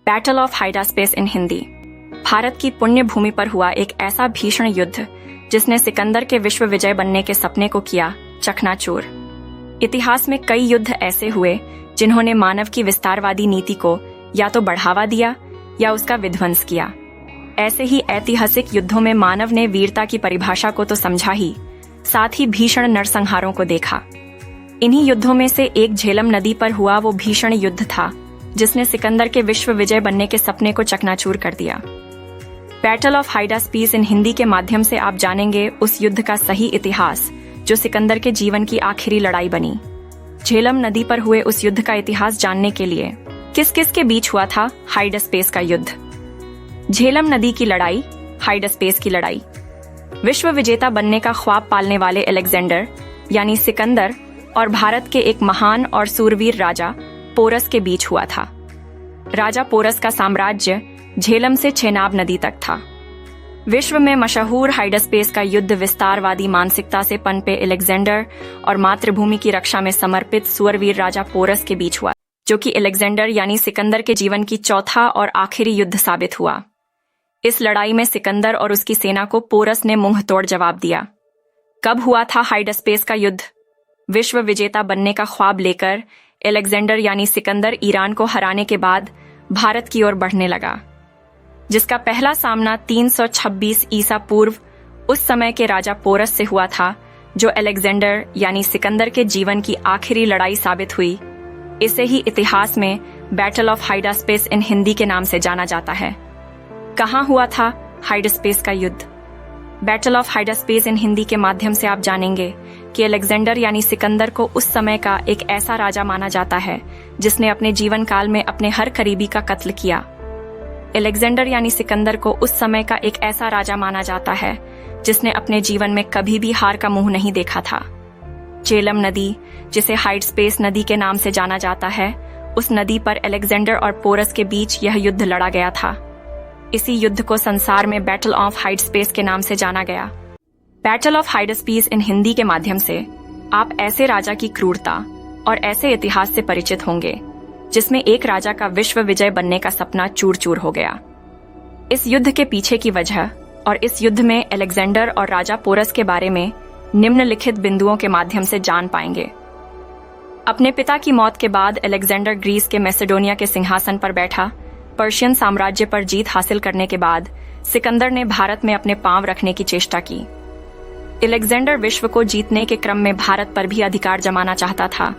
Battle of हाइडास्पेस इन हिंदी। भारत की पुण्य भूमि पर हुआ एक ऐसा भीषण युद्ध जिसने सिकंदर के विश्व विजय बनने के सपने को किया चकनाचूर। इतिहास में कई युद्ध ऐसे हुए जिन्होंने मानव की विस्तारवादी नीति को या तो बढ़ावा दिया या उसका विध्वंस किया। ऐसे ही ऐतिहासिक युद्धों में मानव ने वीरता की परिभाषा को तो समझा ही, साथ ही भीषण नरसंहारों को देखा। इन्हीं युद्धों में से एक झेलम नदी पर हुआ वो भीषण युद्ध था जिसने सिकंदर के विश्व विजय बनने के सपने को चकनाचूर कर दिया। बैटल ऑफ हाइडास्पेस इन हिंदी के माध्यम से आप जानेंगे उस युद्ध का सही इतिहास जो सिकंदर के जीवन की आखिरी लड़ाई बनी। झेलम नदी पर हुए उस युद्ध का इतिहास जानने के लिए किस किस के बीच हुआ था हाइडास्पेस का युद्ध। झेलम नदी की लड़ाई, हाइडास्पेस की लड़ाई। विश्व विजेता बनने का ख्वाब पालने वाले अलेक्जेंडर यानी सिकंदर और भारत के एक महान और सूरवीर राजा पोरस के बीच हुआ था। राजा पोरस का साम्राज्य झेलम से चेनाब नदी तक था। विश्व में मशहूर हाइडास्पेस का युद्ध विस्तारवादी मानसिकता से पनपे अलेक्जेंडर और मातृभूमि की रक्षा में समर्पित सूरवीर राजा पोरस के बीच हुआ, जो कि अलेक्जेंडर यानी सिकंदर के जीवन की चौथा और आखिरी युद्ध साबित हुआ। इस लड़ाई में सिकंदर और उसकी सेना को पोरस ने मुंह तोड़ जवाब दिया। कब हुआ था हाइडास्पेस का युद्ध? विश्व विजेता बनने का ख्वाब लेकर अलेक्जेंडर यानी सिकंदर ईरान को हराने के बाद भारत की ओर बढ़ने लगा, जिसका पहला सामना 326 ईसा पूर्व उस समय के राजा पोरस से हुआ था, जो अलेक्जेंडर यानी सिकंदर के जीवन की आखिरी लड़ाई साबित हुई। इसे ही इतिहास में बैटल ऑफ हाइडास्पेस इन हिंदी के नाम से जाना जाता है। कहाँ हुआ था हाइडास्पेस का युद्ध? बैटल ऑफ हाइडास्पेस इन हिंदी के माध्यम से आप जानेंगे कि अलेक्जेंडर यानी सिकंदर को उस समय का एक ऐसा राजा माना जाता है जिसने अपने जीवन काल में अपने हर करीबी का कत्ल किया। अलेक्जेंडर यानी सिकंदर को उस समय का एक ऐसा राजा माना जाता है जिसने अपने जीवन में कभी भी हार का मुंह नहीं देखा था। झेलम नदी, जिसे हाइडास्पेस नदी के नाम से जाना जाता है, उस नदी पर अलेक्जेंडर और पोरस के बीच यह युद्ध लड़ा गया था। इसी युद्ध को संसार में बैटल ऑफ हाइडास्पेस के नाम से जाना गया। बैटल ऑफ हाइडास्पेस इन हिंदी के माध्यम से आप ऐसे राजा की क्रूरता और ऐसे इतिहास से परिचित होंगे जिसमें एक राजा का विश्व विजय बनने का सपना चूर चूर हो गया। इस युद्ध के पीछे की वजह और इस युद्ध में अलेक्जेंडर और राजा पोरस के बारे में निम्नलिखित बिंदुओं के माध्यम से जान पाएंगे। अपने पिता की मौत के बाद अलेक्जेंडर ग्रीस के मैसेडोनिया के सिंहासन पर बैठा। पर्शियन साम्राज्य पर जीत हासिल करने के बाद सिकंदर ने भारत में अपने पांव रखने की चेष्टा की। अलेक्जेंडर विश्व को जीतने के क्रम में भारत पर भी अधिकार जमाना चाहता था,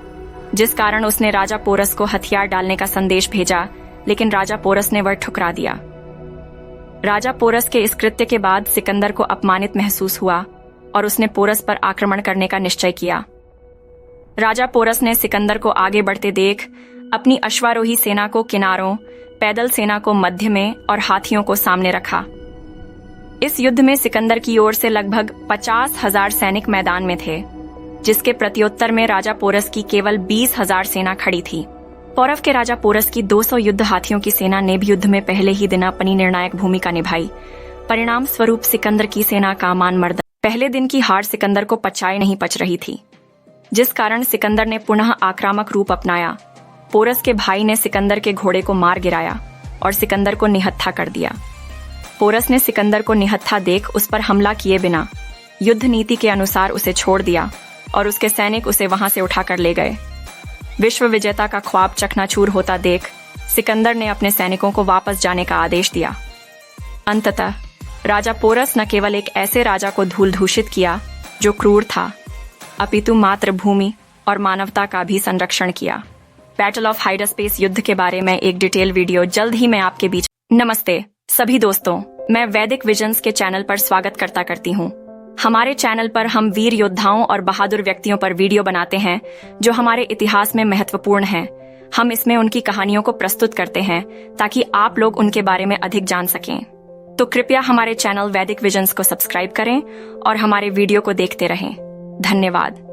जिस कारण उसने राजा पोरस को हथियार डालने का संदेश भेजा, लेकिन राजा पोरस ने वह ठुकरा दिया। राजा पोरस के इस कृत्य के बाद सिकंदर को अपमानित महसूस हुआ और उसने पोरस पर आक्रमण करने का निश्चय किया। राजा पोरस ने सिकंदर को आगे बढ़ते देख अपनी अश्वारोही सेना को किनारों, पैदल सेना को मध्य में और हाथियों को सामने रखा। इस युद्ध में सिकंदर की ओर से लगभग 50,000 सैनिक मैदान में थे, जिसके प्रत्युत्तर में राजा पोरस की केवल 20,000 सेना खड़ी थी। पौरव के राजा पोरस की 200 युद्ध हाथियों की सेना ने भी युद्ध में पहले ही दिन अपनी निर्णायक भूमिका निभाई। परिणाम स्वरूप सिकंदर की सेना का मानमर्दन। पहले दिन की हार सिकंदर को पचाए नहीं पच रही थी, जिस कारण सिकंदर ने पुनः आक्रामक रूप अपनाया। पोरस के भाई ने सिकंदर के घोड़े को मार गिराया और सिकंदर को निहत्था कर दिया। पोरस ने सिकंदर को निहत्था देख उस पर हमला किए बिना युद्ध नीति के अनुसार उसे छोड़ दिया और उसके सैनिक उसे वहां से उठाकर ले गए। विश्व विजेता का ख्वाब चकनाचूर होता देख सिकंदर ने अपने सैनिकों को वापस जाने का आदेश दिया। अंततः राजा पोरस न केवल एक ऐसे राजा को धूल दूषित किया जो क्रूर था, अपितु मातृभूमि और मानवता का भी संरक्षण किया। बैटल ऑफ हाइडास्पेस युद्ध के बारे में एक डिटेल वीडियो जल्द ही मैं आपके बीच। नमस्ते सभी दोस्तों, मैं वैदिक विजन्स के चैनल पर स्वागत करती हूँ। हमारे चैनल पर हम वीर योद्धाओं और बहादुर व्यक्तियों पर वीडियो बनाते हैं जो हमारे इतिहास में महत्वपूर्ण हैं। हम इसमें उनकी कहानियों को प्रस्तुत करते हैं ताकि आप लोग उनके बारे में अधिक जान सकें। तो कृपया हमारे चैनल वैदिक विजन्स को सब्सक्राइब करें और हमारे वीडियो को देखते रहें। धन्यवाद।